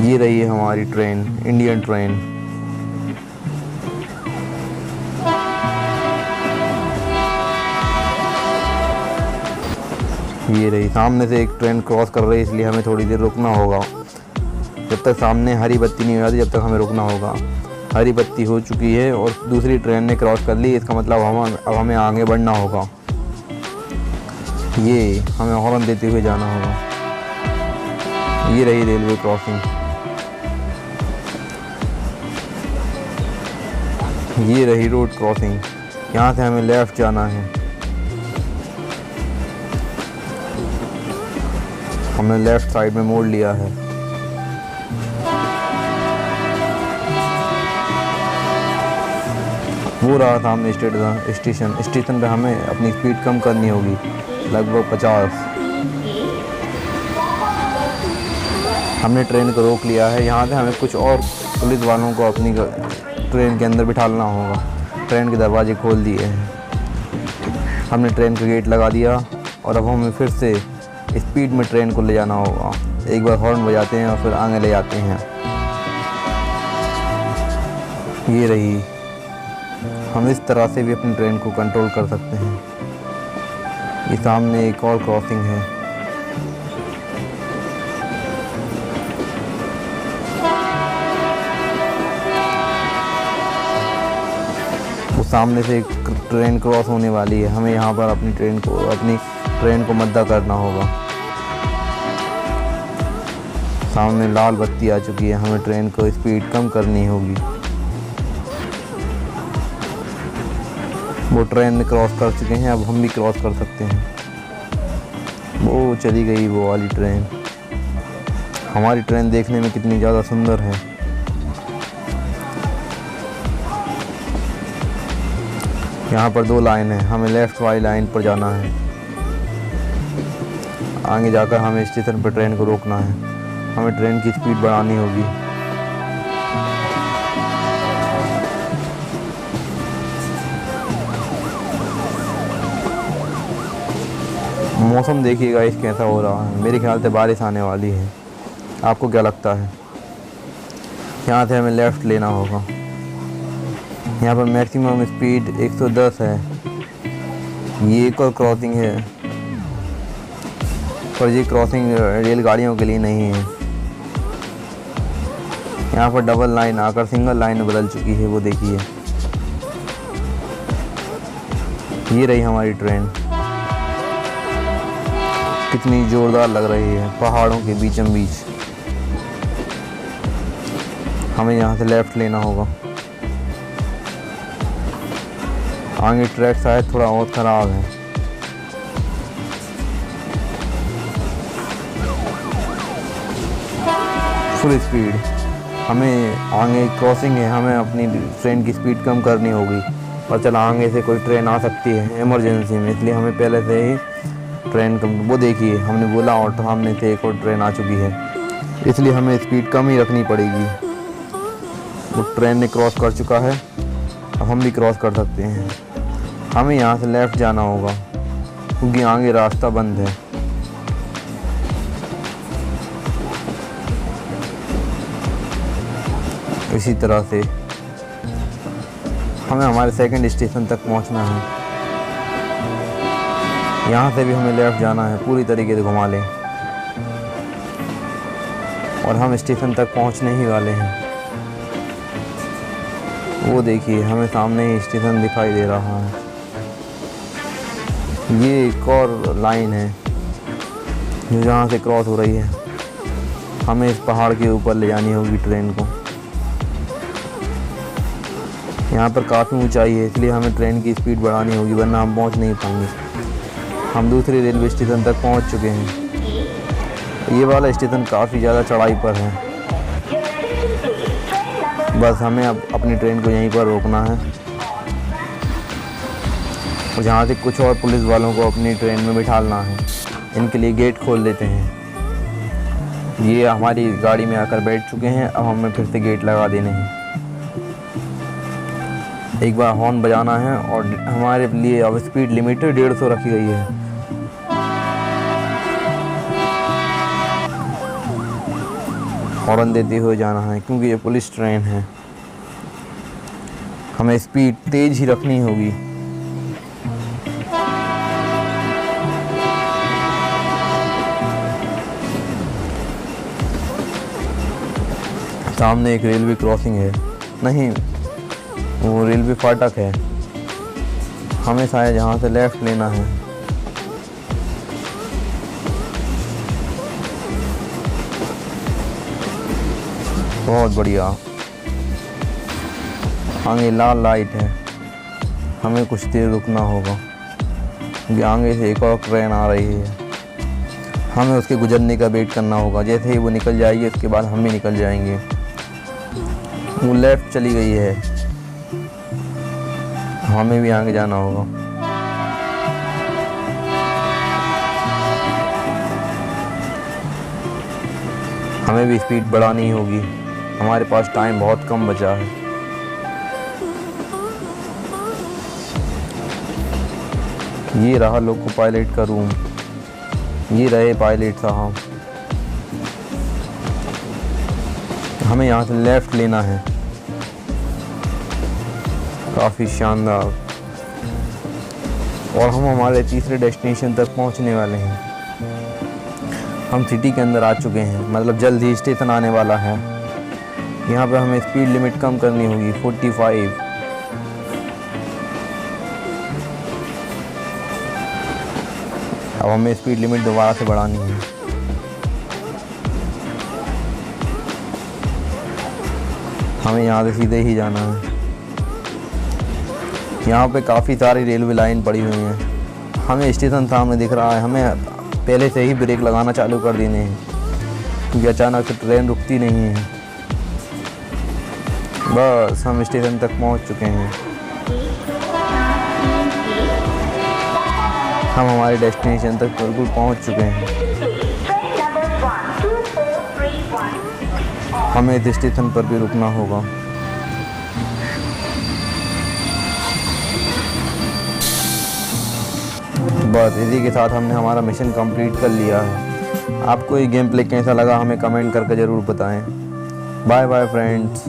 ये रही है हमारी ट्रेन, इंडियन ट्रेन। ये रही, सामने से एक ट्रेन क्रॉस कर रही है, इसलिए हमें थोड़ी देर रुकना होगा। जब तक सामने हरी बत्ती नहीं हो जाती, जब तक हमें रुकना होगा। हरी बत्ती हो चुकी है और दूसरी ट्रेन ने क्रॉस कर ली, इसका मतलब अब हमें आगे बढ़ना होगा। ये हमें हॉर्न देते हुए जाना होगा। ये रही रेलवे क्रॉसिंग। ये रही रोड क्रॉसिंग। यहाँ से हमें लेफ़्ट जाना है। हमने लेफ़्ट साइड में मोड़ लिया है। वो रहा सामने स्टेशन पे हमें अपनी स्पीड कम करनी होगी, लगभग 50। हमने ट्रेन को रोक लिया है। यहाँ से हमें कुछ और पुलिस वालों को अपनी ट्रेन के अंदर बिठाना होगा। ट्रेन के दरवाजे खोल दिए हैं। हमने ट्रेन का गेट लगा दिया और अब हमें फिर से स्पीड में ट्रेन को ले जाना होगा। एक बार हॉर्न बजाते हैं और फिर आगे ले जाते हैं। ये रही, हम इस तरह से भी अपनी ट्रेन को कंट्रोल कर सकते हैं। ये सामने एक और क्रॉसिंग है। वो सामने से एक ट्रेन क्रॉस होने वाली है। हमें यहाँ पर अपनी ट्रेन को मद्दा करना होगा। सामने लाल बत्ती आ चुकी है, हमें ट्रेन को स्पीड कम करनी होगी। वो ट्रेन क्रॉस कर चुके हैं, अब हम भी क्रॉस कर सकते हैं। वो चली गई वो वाली ट्रेन। हमारी ट्रेन देखने में कितनी ज़्यादा सुंदर है। यहाँ पर 2 लाइन है, हमें लेफ़्ट वाली लाइन पर जाना है। आगे जाकर हमें स्टेशन पर ट्रेन को रोकना है। हमें ट्रेन की स्पीड बढ़ानी होगी। मौसम देखिएगा इस कैसा हो रहा है। मेरे ख्याल से बारिश आने वाली है। आपको क्या लगता है? यहाँ से हमें लेफ़्ट लेना होगा। यहाँ पर मैक्सिमम स्पीड 110 है। ये एक और क्रॉसिंग है, पर ये क्रॉसिंग रेलगाड़ियों के लिए नहीं है। यहाँ पर डबल लाइन आकर सिंगल लाइन में बदल चुकी है, वो देखिए। ये रही हमारी ट्रेन, कितनी ज़ोरदार लग रही है, पहाड़ों के बीचों बीच। हमें यहाँ से लेफ़्ट लेना होगा। आगे ट्रैक शायद थोड़ा और ख़राब है। Full speed. हमें आगे क्रॉसिंग है, हमें अपनी ट्रेन की स्पीड कम करनी होगी। और चला आगे से कोई ट्रेन आ सकती है इमरजेंसी में, इसलिए हमें पहले से ही ट्रेन कम। वो देखिए, हमने बोला और सामने से एक और ट्रेन आ चुकी है, इसलिए हमें स्पीड कम ही रखनी पड़ेगी। वो ट्रेन ने क्रॉस कर चुका है, अब हम भी क्रॉस कर सकते हैं। हमें यहाँ से लेफ़्ट जाना होगा क्योंकि आगे रास्ता बंद है। इसी तरह से हमें हमारे सेकंड स्टेशन तक पहुँचना है। यहाँ से भी हमें लेफ़्ट जाना है, पूरी तरीके से घुमा लें और हम स्टेशन तक पहुँचने ही वाले हैं। वो देखिए, हमें सामने ही स्टेशन दिखाई दे रहा है। ये एक और लाइन है जो जहाँ से क्रॉस हो रही है। हमें इस पहाड़ के ऊपर ले जानी होगी ट्रेन को। यहाँ पर काफ़ी ऊंचाई है, इसलिए हमें ट्रेन की स्पीड बढ़ानी होगी, वरना हम पहुँच नहीं पाएंगे। हम दूसरे रेलवे स्टेशन तक पहुँच चुके हैं। ये वाला स्टेशन काफ़ी ज़्यादा चढ़ाई पर है। बस हमें अब अपनी ट्रेन को यहीं पर रोकना है और यहाँ से कुछ और पुलिस वालों को अपनी ट्रेन में बिठाना है। इनके लिए गेट खोल देते हैं। ये हमारी गाड़ी में आकर बैठ चुके हैं, अब हमें फिर से गेट लगा देने हैं। एक बार हॉर्न बजाना है और हमारे लिए अब स्पीड लिमिट 150 रखी गई है। हॉर्न देते हुए जाना है, क्योंकि ये पुलिस ट्रेन है। हमें स्पीड तेज़ ही रखनी होगी। सामने एक रेलवे क्रॉसिंग है, नहीं वो रेलवे फाटक है। हमें शायद यहाँ से लेफ़्ट लेना है। बहुत बढ़िया। आगे लाल लाइट है, हमें कुछ देर रुकना होगा, क्योंकि आगे से एक और ट्रेन आ रही है। हमें उसके गुजरने का वेट करना होगा। जैसे ही वो निकल जाएगी उसके बाद हम भी निकल जाएंगे। वो लेफ़्ट चली गई है, हमें भी आगे जाना होगा। हमें भी स्पीड बढ़ानी होगी, हमारे पास टाइम बहुत कम बचा है। ये रहा लोको पायलट का रूम, ये रहे पायलट साहब। हमें यहाँ से लेफ़्ट लेना है। काफ़ी शानदार। और हम हमारे तीसरे डेस्टिनेशन तक पहुँचने वाले हैं। हम सिटी के अंदर आ चुके हैं, मतलब जल्द ही स्टेशन आने वाला है। यहाँ पे हमें स्पीड लिमिट कम करनी होगी, 45। अब हमें स्पीड लिमिट दोबारा से बढ़ानी है। हमें यहाँ से सीधे ही जाना है। यहाँ पे काफ़ी सारी रेलवे लाइन पड़ी हुई हैं। हमें स्टेशन सामने दिख रहा है, हमें पहले से ही ब्रेक लगाना चालू कर देने हैं, क्योंकि अचानक से ट्रेन रुकती नहीं है। बस हम स्टेशन तक पहुँच चुके हैं। हम हमारे डेस्टिनेशन तक बिल्कुल पहुँच चुके हैं। हमें इस स्टेशन पर भी रुकना होगा। बस इसी के साथ हमने हमारा मिशन कंप्लीट कर लिया है। आपको ये गेम प्ले कैसा लगा हमें कमेंट करके ज़रूर बताएं। Bye bye friends.